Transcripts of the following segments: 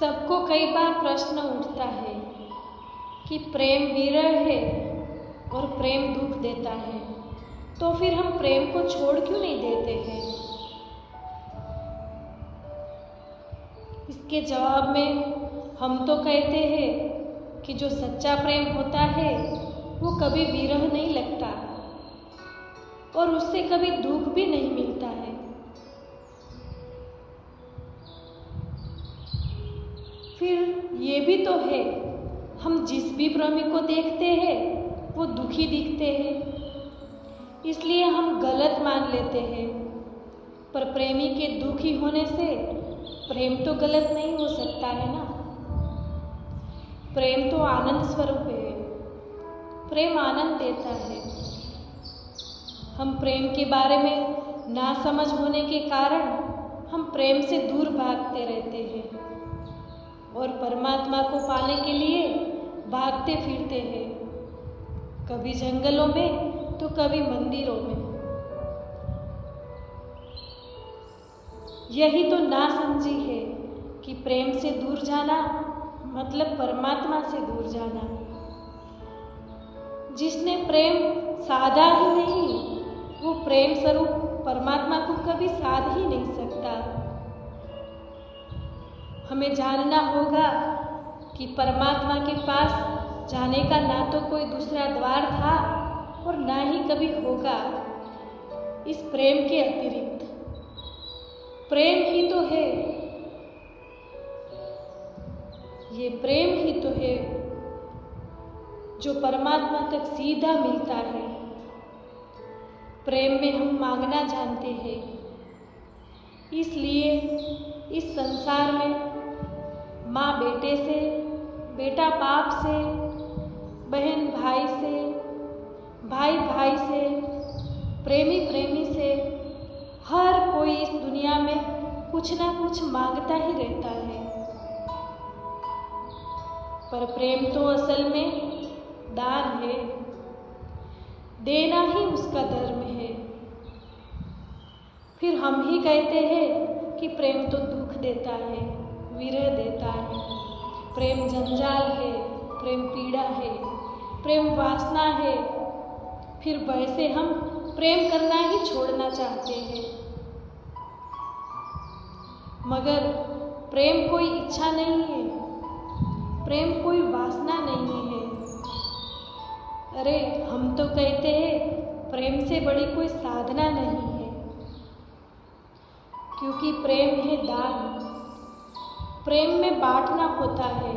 सबको कई बार प्रश्न उठता है कि प्रेम विरह है और प्रेम दुख देता है, तो फिर हम प्रेम को छोड़ क्यों नहीं देते हैं? इसके जवाब में हम तो कहते हैं कि जो सच्चा प्रेम होता है वो कभी विरह नहीं लगता और उससे कभी दुख भी नहीं मिलता है। फिर ये भी तो है, हम जिस भी प्रेमी को देखते हैं वो दुखी दिखते हैं, इसलिए हम गलत मान लेते हैं। पर प्रेमी के दुखी होने से प्रेम तो गलत नहीं हो सकता है ना। प्रेम तो आनंद स्वरूप है, प्रेम आनंद देता है। हम प्रेम के बारे में ना समझ होने के कारण हम प्रेम से दूर भागते रहते हैं और परमात्मा को पाने के लिए भागते फिरते हैं, कभी जंगलों में तो कभी मंदिरों में। यही तो नासमझी है कि प्रेम से दूर जाना मतलब परमात्मा से दूर जाना। जिसने प्रेम साधा ही नहीं, वो प्रेम स्वरूप परमात्मा को कभी साध ही नहीं सकता। हमें जानना होगा कि परमात्मा के पास जाने का ना तो कोई दूसरा द्वार था और ना ही कभी होगा इस प्रेम के अतिरिक्त। प्रेम ही तो है, ये प्रेम ही तो है जो परमात्मा तक सीधा मिलता है। प्रेम में हम मांगना जानते हैं, इसलिए इस संसार में माँ बेटे से, बेटा बाप से, बहन भाई से, भाई भाई से, प्रेमी प्रेमी से, हर कोई इस दुनिया में कुछ ना कुछ मांगता ही रहता है। पर प्रेम तो असल में दान है, देना ही उसका धर्म है। फिर हम ही कहते हैं कि प्रेम तो दुख देता है, विरह देता है, प्रेम जंजाल है, प्रेम पीड़ा है, प्रेम वासना है। फिर वैसे हम प्रेम करना ही छोड़ना चाहते हैं। मगर प्रेम कोई इच्छा नहीं है, प्रेम कोई वासना नहीं है। अरे हम तो कहते हैं प्रेम से बड़ी कोई साधना नहीं है, क्योंकि प्रेम है दान। प्रेम में बांटना होता है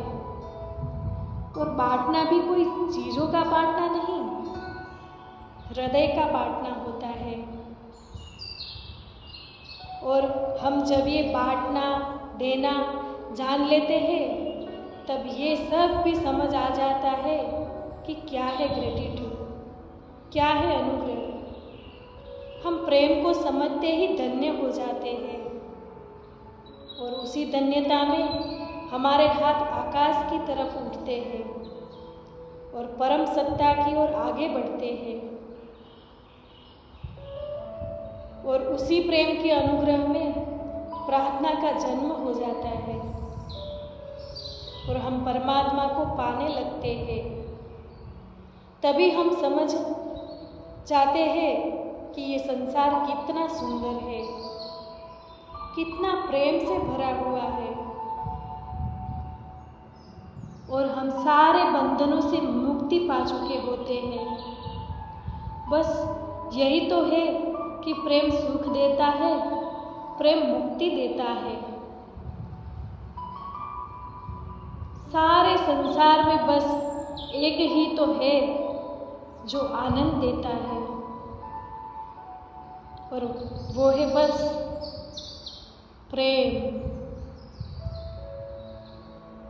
और बांटना भी कोई चीज़ों का बांटना नहीं, हृदय का बांटना होता है। और हम जब ये बांटना देना जान लेते हैं तब ये सब भी समझ आ जाता है कि क्या है ग्रेटिट्यूड, क्या है अनुग्रह। हम प्रेम को समझते ही धन्य हो जाते हैं और उसी धन्यता में हमारे हाथ आकाश की तरफ उठते हैं और परम सत्ता की ओर आगे बढ़ते हैं। और उसी प्रेम के अनुग्रह में प्रार्थना का जन्म हो जाता है और हम परमात्मा को पाने लगते हैं। तभी हम समझ जाते हैं कि ये संसार कितना सुंदर है, कितना प्रेम से भरा हुआ है और हम सारे बंधनों से मुक्ति पा चुके होते हैं। बस यही तो है कि प्रेम सुख देता है, प्रेम मुक्ति देता है। सारे संसार में बस एक ही तो है जो आनंद देता है और वो है बस प्रेम।